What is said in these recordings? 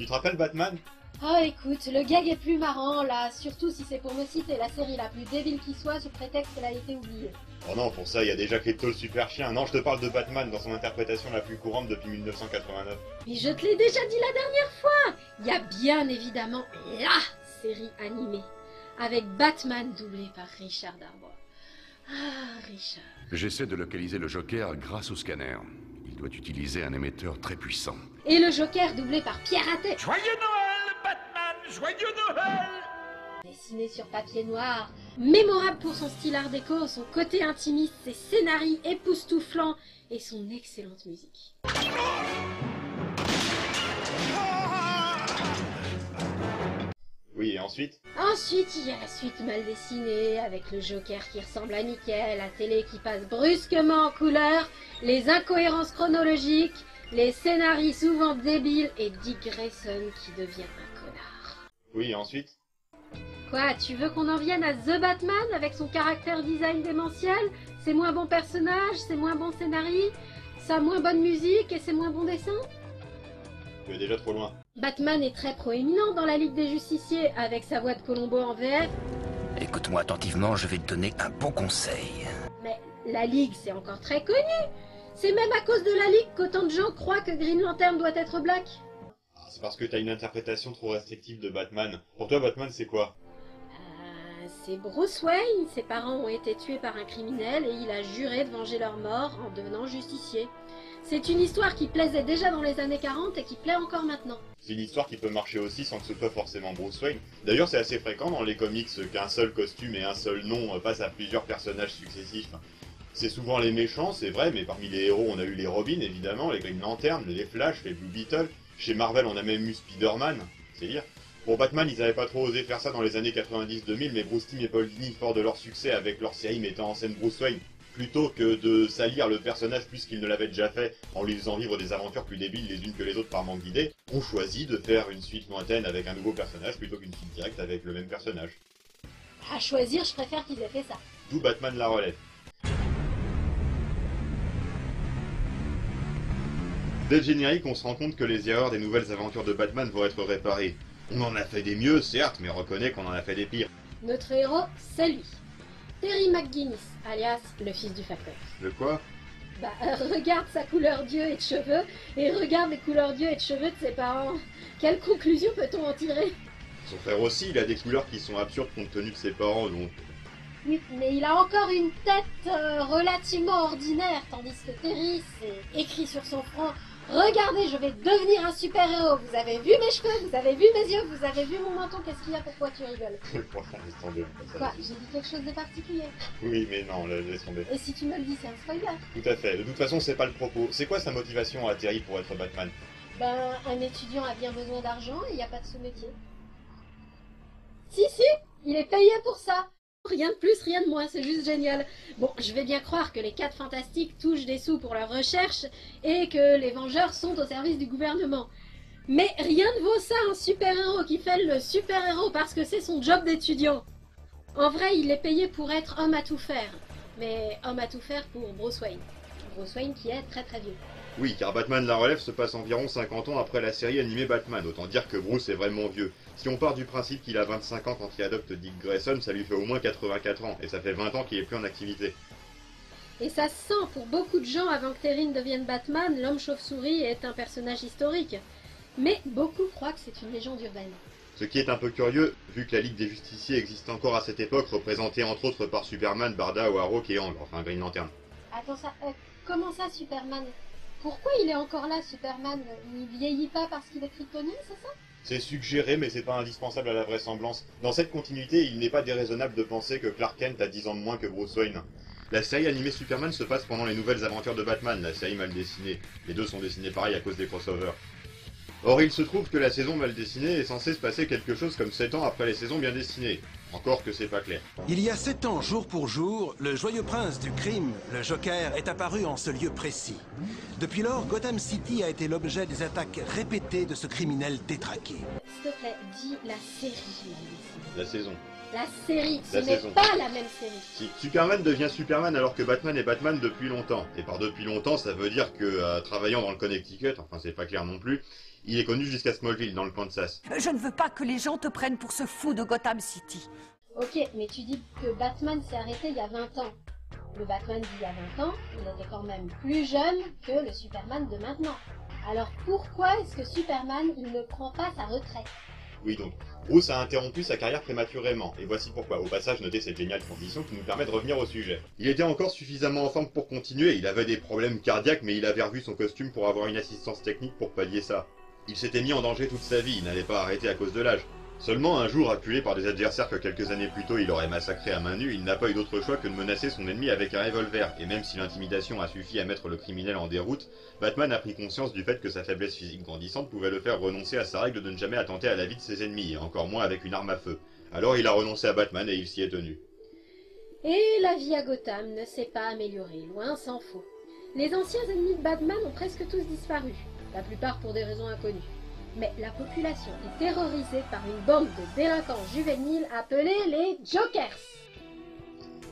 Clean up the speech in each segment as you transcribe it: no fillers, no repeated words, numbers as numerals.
Tu te rappelles Batman? Oh écoute, le gag est plus marrant là, surtout si c'est pour me citer la série la plus débile qui soit sous prétexte qu'elle a été oubliée. Oh non, pour ça, il y a déjà Crypto le super chien. Non, je te parle de Batman dans son interprétation la plus courante depuis 1989. Mais je te l'ai déjà dit la dernière fois. Il y a bien évidemment LA série animée, avec Batman doublé par Richard Darbois. Ah, Richard. J'essaie de localiser le Joker grâce au scanner. Il doit utiliser un émetteur très puissant. Et le Joker doublé par Pierre Atet. Joyeux Noël, Batman! Joyeux Noël! Dessiné sur papier noir, mémorable pour son style art déco, son côté intimiste, ses scénarios époustouflants et son excellente musique. Oui, et ensuite? Ensuite, il y a la suite mal dessinée, avec le Joker qui ressemble à Nickel, la télé qui passe brusquement en couleur, les incohérences chronologiques, les scénarios souvent débiles et Dick Grayson qui devient un connard. Oui, et ensuite? Quoi, tu veux qu'on en vienne à The Batman avec son caractère design démentiel, ses moins bons personnages, ses moins bons scénarios, sa moins bonne musique et ses moins bons dessins? Tu es déjà trop loin. Batman est très proéminent dans la Ligue des Justiciers avec sa voix de Colombo en VF. Écoute-moi attentivement, je vais te donner un bon conseil. Mais la Ligue, c'est encore très connu. C'est même à cause de la Ligue qu'autant de gens croient que Green Lantern doit être black. Ah, c'est parce que t'as une interprétation trop restrictive de Batman. Pour toi, Batman, c'est quoi? C'est Bruce Wayne. Ses parents ont été tués par un criminel et il a juré de venger leur mort en devenant justicier. C'est une histoire qui plaisait déjà dans les années 40 et qui plaît encore maintenant. C'est une histoire qui peut marcher aussi sans que ce soit forcément Bruce Wayne. D'ailleurs, c'est assez fréquent dans les comics qu'un seul costume et un seul nom passent à plusieurs personnages successifs. C'est souvent les méchants, c'est vrai, mais parmi les héros, on a eu les Robin, évidemment, les Green Lantern, les Flash, les Blue Beetle. Chez Marvel, on a même eu Spider-Man, c'est dire. Pour Batman, ils n'avaient pas trop osé faire ça dans les années 90-2000, mais Bruce Timm et Paul Dini, fort de leur succès avec leur série mettant en scène Bruce Wayne, plutôt que de salir le personnage puisqu'ils ne l'avaient déjà fait en lui faisant vivre des aventures plus débiles les unes que les autres par manque d'idées, ont choisi de faire une suite lointaine avec un nouveau personnage plutôt qu'une suite directe avec le même personnage. À choisir, je préfère qu'ils aient fait ça. D'où Batman la relève. Dès le générique, on se rend compte que les erreurs des nouvelles aventures de Batman vont être réparées. On en a fait des mieux, certes, mais reconnaît qu'on en a fait des pires. Notre héros, c'est lui. Terry McGinnis, alias le fils du facteur. Le quoi? Bah, regarde sa couleur d'yeux et de cheveux, et regarde les couleurs d'yeux et de cheveux de ses parents. Quelle conclusion peut-on en tirer? Son frère aussi, il a des couleurs qui sont absurdes compte tenu de ses parents, donc... Oui, mais il a encore une tête relativement ordinaire, tandis que Terry, c'est écrit sur son front. Regardez, je vais devenir un super-héros. Vous avez vu mes cheveux, vous avez vu mes yeux, vous avez vu mon menton. Qu'est-ce qu'il y a? Pourquoi tu rigoles? Laisse tomber. Quoi? J'ai dit quelque chose de particulier. Oui, mais non, laisse tomber. Et si tu me le dis, c'est un spoiler. Tout à fait. De toute façon, c'est pas le propos. C'est quoi sa motivation à Terry pour être Batman? Ben, un étudiant a bien besoin d'argent et il n'y a pas de sous-métier. Si, il est payé pour ça. Rien de plus, rien de moins, c'est juste génial. Bon, je vais bien croire que les 4 fantastiques touchent des sous pour leurs recherches et que les Vengeurs sont au service du gouvernement. Mais rien ne vaut ça un super-héros qui fait le super-héros parce que c'est son job d'étudiant. En vrai, il est payé pour être homme à tout faire. Mais homme à tout faire pour Bruce Wayne. Bruce Wayne qui est très très vieux. Oui, car Batman la relève se passe environ 50 ans après la série animée Batman, autant dire que Bruce est vraiment vieux. Si on part du principe qu'il a 25 ans quand il adopte Dick Grayson, ça lui fait au moins 84 ans, et ça fait 20 ans qu'il est plus en activité. Et ça se sent, pour beaucoup de gens avant que Terry ne devienne Batman, l'homme chauve-souris est un personnage historique. Mais beaucoup croient que c'est une légende urbaine. Ce qui est un peu curieux, vu que la Ligue des Justiciers existe encore à cette époque, représentée entre autres par Superman, Barda, Warhawk et Ang, enfin Green Lantern. Attends, comment ça Superman? Pourquoi il est encore là, Superman? Il vieillit pas parce qu'il est kryptonien, c'est ça? C'est suggéré, mais c'est pas indispensable à la vraisemblance. Dans cette continuité, il n'est pas déraisonnable de penser que Clark Kent a 10 ans de moins que Bruce Wayne. La série animée Superman se passe pendant les nouvelles aventures de Batman, la série mal dessinée. Les deux sont dessinés pareil à cause des crossovers. Or, il se trouve que la saison mal dessinée est censée se passer quelque chose comme 7 ans après les saisons bien dessinées. Encore que c'est pas clair. Il y a 7 ans, jour pour jour, le joyeux prince du crime, le Joker, est apparu en ce lieu précis. Depuis lors, Gotham City a été l'objet des attaques répétées de ce criminel détraqué. S'il te plaît, dis la série mal dessinée. La saison. La série, ce La n'est saison. pas la même série. Si Superman devient Superman alors que Batman est Batman depuis longtemps. Et par depuis longtemps, ça veut dire que, travaillant dans le Connecticut, enfin c'est pas clair non plus, Il est connu jusqu'à Smallville, dans le Kansas. Je ne veux pas que les gens te prennent pour ce fou de Gotham City. Ok, mais tu dis que Batman s'est arrêté il y a 20 ans. Le Batman d'il y a 20 ans, il était quand même plus jeune que le Superman de maintenant. Alors pourquoi est-ce que Superman, il ne prend pas sa retraite? Oui, donc, Bruce a interrompu sa carrière prématurément, et voici pourquoi. Au passage, notez cette géniale transition qui nous permet de revenir au sujet. Il était encore suffisamment en forme pour continuer, il avait des problèmes cardiaques, mais il avait revu son costume pour avoir une assistance technique pour pallier ça. Il s'était mis en danger toute sa vie, il n'allait pas arrêter à cause de l'âge. Seulement un jour, acculé par des adversaires que quelques années plus tôt il aurait massacré à main nue, il n'a pas eu d'autre choix que de menacer son ennemi avec un revolver, et même si l'intimidation a suffi à mettre le criminel en déroute, Batman a pris conscience du fait que sa faiblesse physique grandissante pouvait le faire renoncer à sa règle de ne jamais attenter à la vie de ses ennemis, et encore moins avec une arme à feu. Alors il a renoncé à Batman et il s'y est tenu. Et la vie à Gotham ne s'est pas améliorée, loin s'en faut. Les anciens ennemis de Batman ont presque tous disparu, la plupart pour des raisons inconnues. Mais la population est terrorisée par une bande de délinquants juvéniles appelés les Jokers.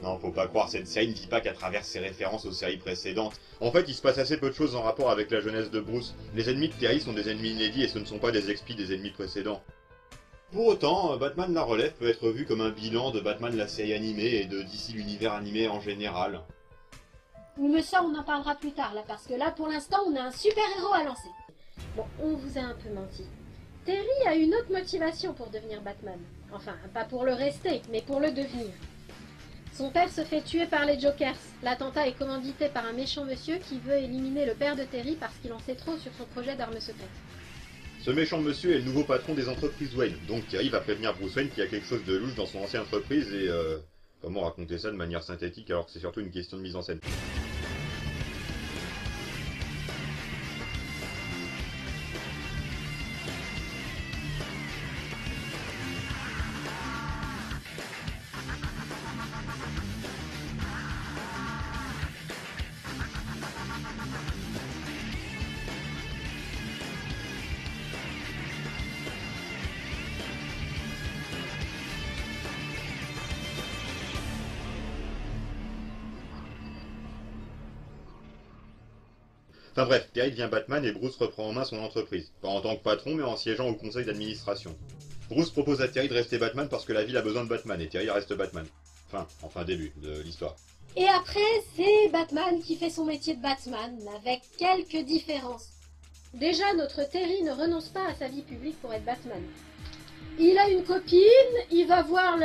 Non, faut pas croire, cette série ne vit pas qu'à travers ses références aux séries précédentes. En fait, il se passe assez peu de choses en rapport avec la jeunesse de Bruce. Les ennemis de Terry sont des ennemis inédits et ce ne sont pas des exploits des ennemis précédents. Pour autant, Batman la relève peut être vu comme un bilan de Batman la série animée et de DC l'univers animé en général. Oui, mais ça, on en parlera plus tard, là, parce que là, pour l'instant, on a un super-héros à lancer. Bon, on vous a un peu menti. Terry a une autre motivation pour devenir Batman. Enfin, pas pour le rester, mais pour le devenir. Son père se fait tuer par les Jokers. L'attentat est commandité par un méchant monsieur qui veut éliminer le père de Terry parce qu'il en sait trop sur son projet d'armes secrètes. Ce méchant monsieur est le nouveau patron des entreprises Wayne, donc Terry va prévenir Bruce Wayne qu'il y a quelque chose de louche dans son ancienne entreprise et comment raconter ça de manière synthétique alors que c'est surtout une question de mise en scène. Enfin bref, Terry devient Batman et Bruce reprend en main son entreprise. Pas en tant que patron, mais en siégeant au conseil d'administration. Bruce propose à Terry de rester Batman parce que la ville a besoin de Batman, et Terry reste Batman. Enfin début de l'histoire. Et après, c'est Batman qui fait son métier de Batman, avec quelques différences. Déjà, notre Terry ne renonce pas à sa vie publique pour être Batman. Il a une copine, il va voir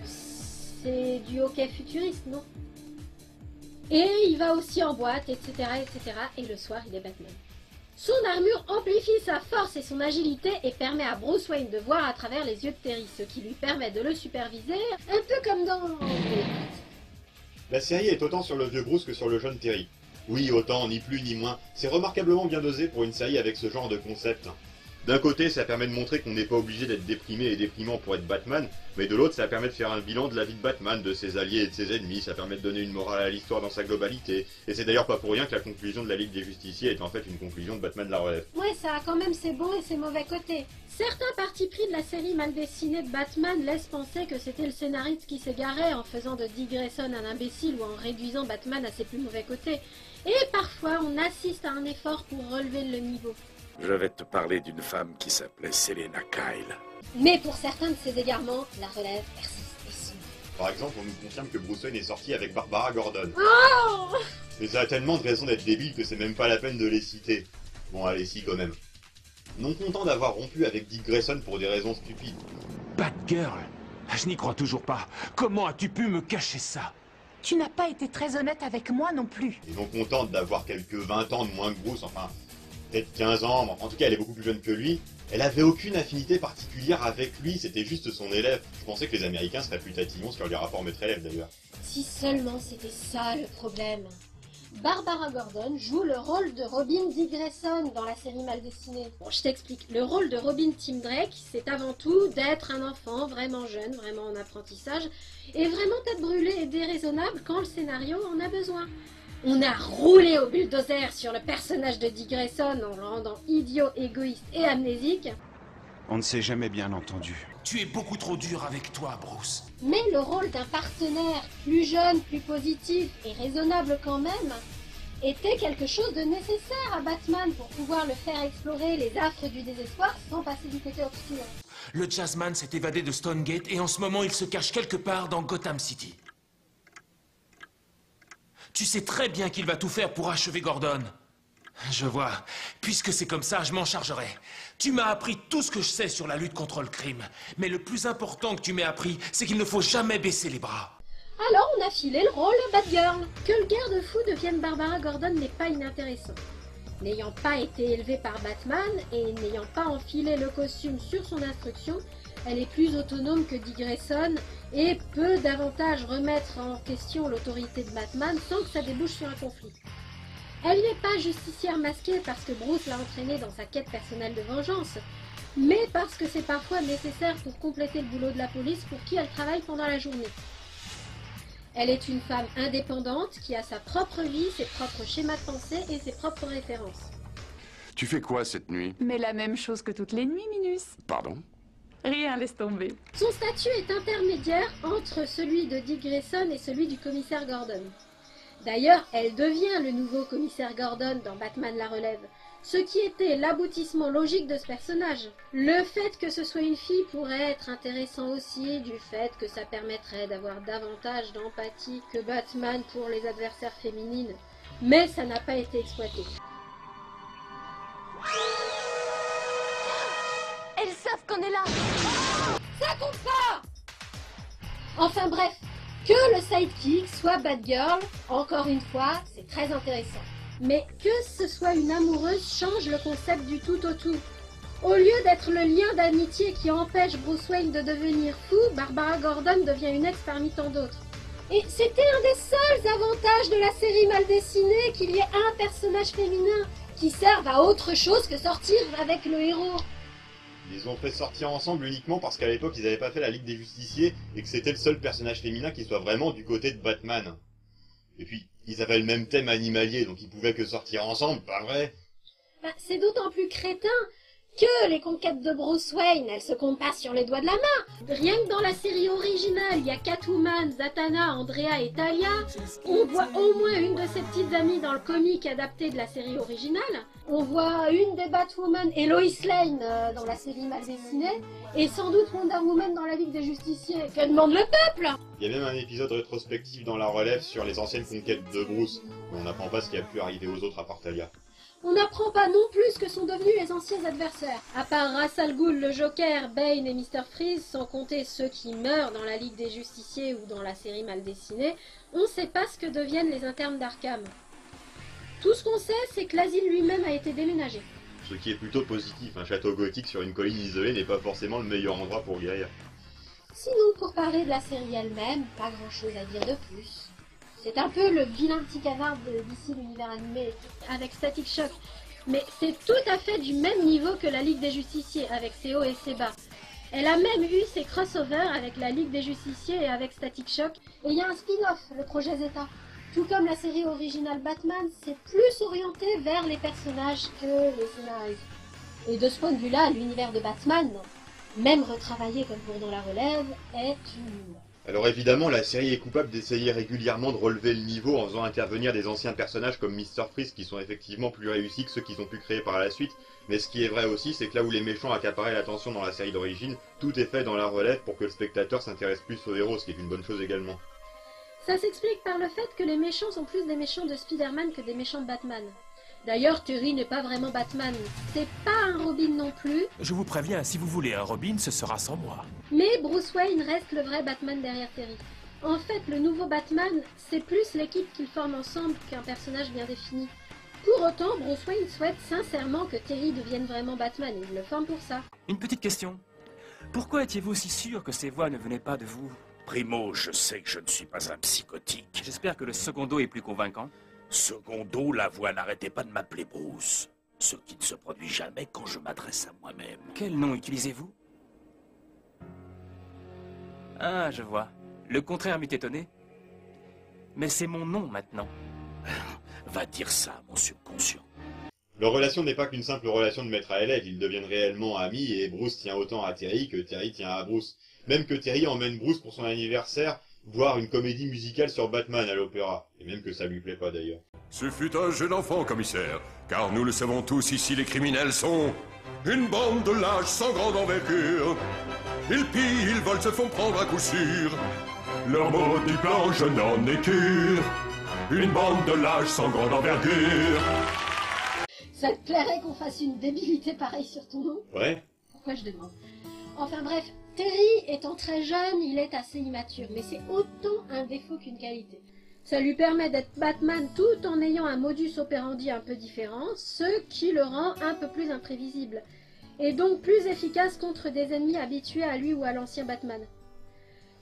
c'est du hockey futuriste, non? Et il va aussi en boîte, etc., etc. Et le soir, il est Batman. Son armure amplifie sa force et son agilité et permet à Bruce Wayne de voir à travers les yeux de Terry, ce qui lui permet de le superviser, un peu comme dans... La série est autant sur le vieux Bruce que sur le jeune Terry. Oui, autant, ni plus ni moins. C'est remarquablement bien dosé pour une série avec ce genre de concept. D'un côté, ça permet de montrer qu'on n'est pas obligé d'être déprimé et déprimant pour être Batman, mais de l'autre, ça permet de faire un bilan de la vie de Batman, de ses alliés et de ses ennemis, ça permet de donner une morale à l'histoire dans sa globalité, et c'est d'ailleurs pas pour rien que la conclusion de la Ligue des Justiciers est en fait une conclusion de Batman la relève. Ouais, ça a quand même ses bons et ses mauvais côtés. Certains partis pris de la série mal dessinée de Batman laissent penser que c'était le scénariste qui s'égarait en faisant de Dick Grayson un imbécile ou en réduisant Batman à ses plus mauvais côtés. Et parfois, on assiste à un effort pour relever le niveau. Je vais te parler d'une femme qui s'appelait Selena Kyle. Mais pour certains de ces égarements, la relève persiste et sombre. Par exemple, on nous confirme que Bruce Wayne est sorti avec Barbara Gordon. Oh! Mais ça a tellement de raisons d'être débile que c'est même pas la peine de les citer. Bon, allez, si, quand même. Non content d'avoir rompu avec Dick Grayson pour des raisons stupides. Batgirl, je n'y crois toujours pas. Comment as-tu pu me cacher ça? Tu n'as pas été très honnête avec moi non plus. Et non contente d'avoir quelques 20 ans de moins que Bruce, enfin... peut-être 15 ans, en tout cas elle est beaucoup plus jeune que lui. Elle avait aucune affinité particulière avec lui, c'était juste son élève. Je pensais que les Américains seraient plus tatillons sur les rapports maître-élève d'ailleurs. Si seulement c'était ça le problème. Barbara Gordon joue le rôle de Robin Dick Grayson dans la série mal dessinée. Bon, je t'explique. Le rôle de Robin Tim Drake, c'est avant tout d'être un enfant vraiment jeune, vraiment en apprentissage, et vraiment tête brûlée et déraisonnable quand le scénario en a besoin. On a roulé au bulldozer sur le personnage de Dick Grayson en le rendant idiot, égoïste et amnésique. On ne s'est jamais bien entendu. Tu es beaucoup trop dur avec toi, Bruce. Mais le rôle d'un partenaire plus jeune, plus positif et raisonnable quand même, était quelque chose de nécessaire à Batman pour pouvoir le faire explorer les affres du désespoir sans passer du côté obscur. Le Jazzman s'est évadé de Stonegate et en ce moment il se cache quelque part dans Gotham City. Tu sais très bien qu'il va tout faire pour achever Gordon. Je vois. Puisque c'est comme ça, je m'en chargerai. Tu m'as appris tout ce que je sais sur la lutte contre le crime. Mais le plus important que tu m'aies appris, c'est qu'il ne faut jamais baisser les bras. Alors on a filé le rôle à Batgirl. Que le garde-fou devienne Barbara Gordon n'est pas inintéressant. N'ayant pas été élevée par Batman et n'ayant pas enfilé le costume sur son instruction, elle est plus autonome que Dick Grayson et peut davantage remettre en question l'autorité de Batman sans que ça débouche sur un conflit. Elle n'est pas justicière masquée parce que Bruce l'a entraînée dans sa quête personnelle de vengeance, mais parce que c'est parfois nécessaire pour compléter le boulot de la police pour qui elle travaille pendant la journée. Elle est une femme indépendante qui a sa propre vie, ses propres schémas de pensée et ses propres références. Tu fais quoi cette nuit? Mais la même chose que toutes les nuits, Minus. Pardon? Rien, laisse tomber. Son statut est intermédiaire entre celui de Dick Grayson et celui du commissaire Gordon. D'ailleurs, elle devient le nouveau commissaire Gordon dans Batman la relève, ce qui était l'aboutissement logique de ce personnage. Le fait que ce soit une fille pourrait être intéressant aussi, du fait que ça permettrait d'avoir davantage d'empathie que Batman pour les adversaires féminines, mais ça n'a pas été exploité. Elles savent qu'on est là. Ça compte pas! Enfin bref, que le sidekick soit Batgirl, encore une fois, c'est très intéressant. Mais que ce soit une amoureuse change le concept du tout au tout. Au lieu d'être le lien d'amitié qui empêche Bruce Wayne de devenir fou, Barbara Gordon devient une ex parmi tant d'autres. Et c'était un des seuls avantages de la série mal dessinée qu'il y ait un personnage féminin qui serve à autre chose que sortir avec le héros. Ils ont fait sortir ensemble uniquement parce qu'à l'époque ils n'avaient pas fait la Ligue des Justiciers et que c'était le seul personnage féminin qui soit vraiment du côté de Batman. Et puis, ils avaient le même thème animalier, donc ils pouvaient que sortir ensemble, pas vrai? Bah, c'est d'autant plus crétin que les conquêtes de Bruce Wayne, elles se comptent pas sur les doigts de la main. Rien que dans la série originale, il y a Catwoman, Zatanna, Andrea et Talia. On voit au moins une de ses petites amies dans le comic adapté de la série originale. On voit une des Batwoman et Lois Lane dans la série mal dessinée. Et sans doute Wonder Woman dans la Ligue des Justiciers. Que demande le peuple? Il y a même un épisode rétrospectif dans la relève sur les anciennes conquêtes de Bruce, mais on n'apprend pas ce qui a pu arriver aux autres à part Talia. On n'apprend pas non plus ce que sont devenus les anciens adversaires. À part Ra's al Ghul, le Joker, Bane et Mr. Freeze, sans compter ceux qui meurent dans la Ligue des Justiciers ou dans la série mal dessinée, on ne sait pas ce que deviennent les internes d'Arkham. Tout ce qu'on sait, c'est que l'asile lui-même a été déménagé. Ce qui est plutôt positif, un château gothique sur une colline isolée n'est pas forcément le meilleur endroit pour guérir. Sinon, pour parler de la série elle-même, pas grand-chose à dire de plus. C'est un peu le vilain petit canard d'ici l'univers animé avec Static Shock. Mais c'est tout à fait du même niveau que la Ligue des Justiciers avec ses hauts et ses bas. Elle a même eu ses crossovers avec la Ligue des Justiciers et avec Static Shock. Et il y a un spin-off, le projet Zeta. Tout comme la série originale Batman, c'est plus orienté vers les personnages que les scénaristes. Et de ce point de vue-là, l'univers de Batman, même retravaillé comme pour dans la relève, est une... Alors évidemment, la série est coupable d'essayer régulièrement de relever le niveau en faisant intervenir des anciens personnages comme Mr. Freeze qui sont effectivement plus réussis que ceux qu'ils ont pu créer par la suite, mais ce qui est vrai aussi, c'est que là où les méchants accaparaient l'attention dans la série d'origine, tout est fait dans la relève pour que le spectateur s'intéresse plus aux héros, ce qui est une bonne chose également. Ça s'explique par le fait que les méchants sont plus des méchants de Spider-Man que des méchants de Batman. D'ailleurs, Terry n'est pas vraiment Batman. C'est pas un Robin non plus. Je vous préviens, si vous voulez un Robin, ce sera sans moi. Mais Bruce Wayne reste le vrai Batman derrière Terry. En fait, le nouveau Batman, c'est plus l'équipe qu'ils forment ensemble qu'un personnage bien défini. Pour autant, Bruce Wayne souhaite sincèrement que Terry devienne vraiment Batman et il le forme pour ça. Une petite question. Pourquoi étiez-vous si sûr que ces voix ne venaient pas de vous? Primo, je sais que je ne suis pas un psychotique. J'espère que le secondo est plus convaincant. Secondo, la voix n'arrêtait pas de m'appeler Bruce. Ce qui ne se produit jamais quand je m'adresse à moi-même. Quel nom utilisez-vous? Ah, je vois. Le contraire m'est étonné. Mais c'est mon nom maintenant. Va dire ça à mon subconscient. Leur relation n'est pas qu'une simple relation de maître à élève, ils deviennent réellement amis et Bruce tient autant à Terry que Terry tient à Bruce. Même que Terry emmène Bruce pour son anniversaire voir une comédie musicale sur Batman à l'opéra. Et même que ça lui plaît pas d'ailleurs. Ce fut un jeune enfant, commissaire, car nous le savons tous ici, les criminels sont une bande de lâches sans grande envergure. Ils pillent, ils volent, se font prendre à coup sûr. Leur maudit plan, je n'en ai cure. Une bande de lâches sans grande envergure. Ça te plairait qu'on fasse une débilité pareille sur ton nom? Ouais. Pourquoi je demande? Enfin bref, Terry étant très jeune, il est assez immature, mais c'est autant un défaut qu'une qualité. Ça lui permet d'être Batman tout en ayant un modus operandi un peu différent, ce qui le rend un peu plus imprévisible, et donc plus efficace contre des ennemis habitués à lui ou à l'ancien Batman.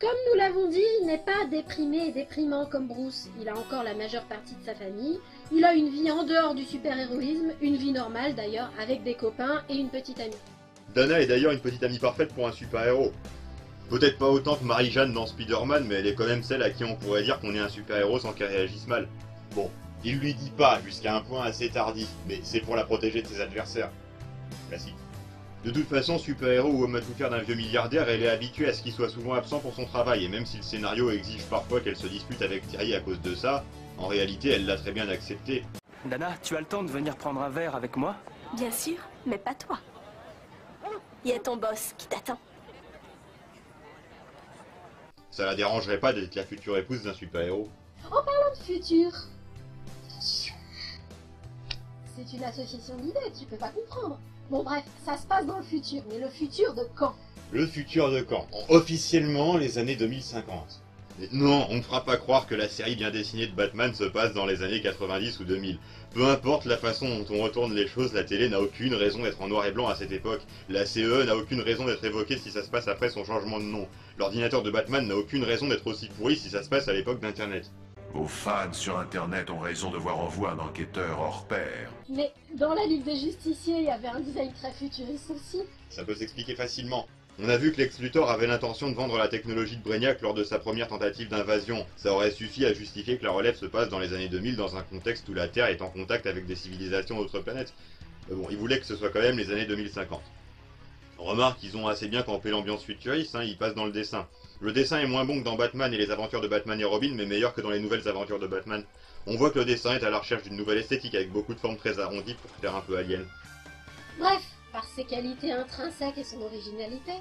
Comme nous l'avons dit, il n'est pas déprimé et déprimant comme Bruce, il a encore la majeure partie de sa famille, il a une vie en dehors du super-héroïsme, une vie normale d'ailleurs, avec des copains et une petite amie. Dana est d'ailleurs une petite amie parfaite pour un super-héros. Peut-être pas autant que Marie-Jeanne dans Spider-Man, mais elle est quand même celle à qui on pourrait dire qu'on est un super-héros sans qu'elle réagisse mal. Bon, il lui dit pas jusqu'à un point assez tardif, mais c'est pour la protéger de ses adversaires. Classique. De toute façon, super-héros ou homme à tout faire d'un vieux milliardaire, elle est habituée à ce qu'il soit souvent absent pour son travail, et même si le scénario exige parfois qu'elle se dispute avec Thierry à cause de ça, en réalité elle l'a très bien accepté. Dana, tu as le temps de venir prendre un verre avec moi? Bien sûr, mais pas toi. Il y a ton boss qui t'attend. Ça la dérangerait pas d'être la future épouse d'un super-héros. En parlant de futur, c'est une association d'idées, tu peux pas comprendre. Bon bref, ça se passe dans le futur, mais le futur de quand? Le futur de quand? Officiellement, les années 2050. Mais non, on ne fera pas croire que la série bien dessinée de Batman se passe dans les années 90 ou 2000. Peu importe la façon dont on retourne les choses, la télé n'a aucune raison d'être en noir et blanc à cette époque. La CE n'a aucune raison d'être évoquée si ça se passe après son changement de nom. L'ordinateur de Batman n'a aucune raison d'être aussi pourri si ça se passe à l'époque d'Internet. Vos fans sur Internet ont raison de voir en vous un enquêteur hors pair. Mais dans la Ligue des Justiciers, il y avait un design très futuriste aussi. Ça peut s'expliquer facilement. On a vu que Lex Luthor avait l'intention de vendre la technologie de Brainiac lors de sa première tentative d'invasion. Ça aurait suffi à justifier que la relève se passe dans les années 2000 dans un contexte où la Terre est en contact avec des civilisations d'autres planètes. Mais bon, ils voulaient que ce soit quand même les années 2050. On remarque qu'ils ont assez bien campé l'ambiance futuriste, ils passent dans le dessin. Le dessin est moins bon que dans Batman et les aventures de Batman et Robin, mais meilleur que dans les nouvelles aventures de Batman. On voit que le dessin est à la recherche d'une nouvelle esthétique avec beaucoup de formes très arrondies pour faire un peu alien. Bref, par ses qualités intrinsèques et son originalité,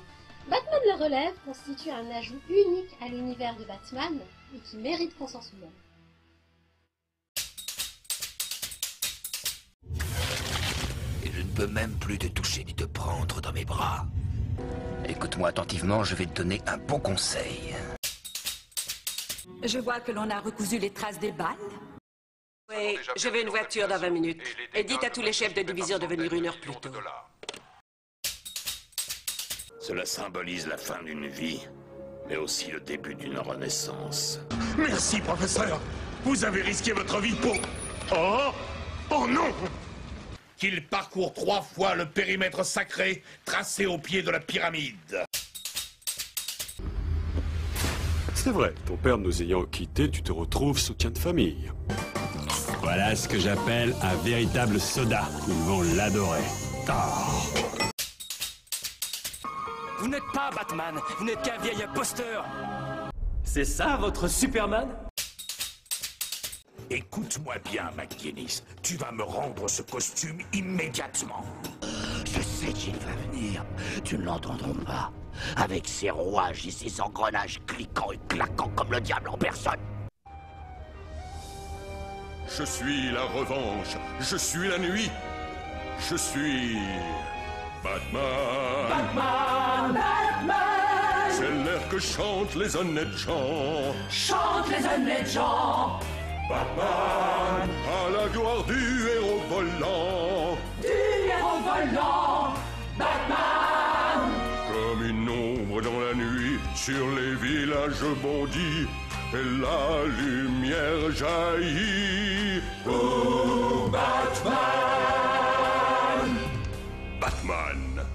Batman le Relève constitue un ajout unique à l'univers de Batman et qui mérite qu'on s'en souvienne. Et je ne peux même plus te toucher ni te prendre dans mes bras. Écoute-moi attentivement, je vais te donner un bon conseil. Je vois que l'on a recousu les traces des balles. Oui, je veux une voiture dans 20 minutes. Et dites à tous les chefs de division de venir 1 heure plus tôt. Cela symbolise la fin d'une vie, mais aussi le début d'une renaissance. Merci, professeur. Vous avez risqué votre vie pour... Oh! Oh non! Qu'il parcourt 3 fois le périmètre sacré tracé au pied de la pyramide. C'est vrai, ton père nous ayant quittés, tu te retrouves soutien de famille. Voilà ce que j'appelle un véritable soda. Ils vont l'adorer. Oh. Vous n'êtes pas Batman, vous n'êtes qu'un vieil imposteur. C'est ça votre Superman? Écoute-moi bien, McGinnis. Tu vas me rendre ce costume immédiatement. Je sais qu'il va venir. Tu ne l'entendras pas. Avec ses rouages et ses engrenages cliquant et claquant comme le diable en personne. Je suis la revanche. Je suis la nuit. Je suis... Batman. Batman, Batman. C'est l'air que chantent les honnêtes gens. Chante les honnêtes gens. Batman, à la gloire du héros volant. Du héros volant. Batman. Comme une ombre dans la nuit, sur les villages bondit, et la lumière jaillit. Oh, Batman. Batman.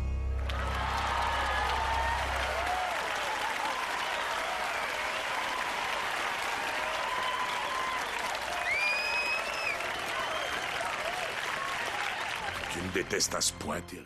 Tu me détestes à ce point, Terry.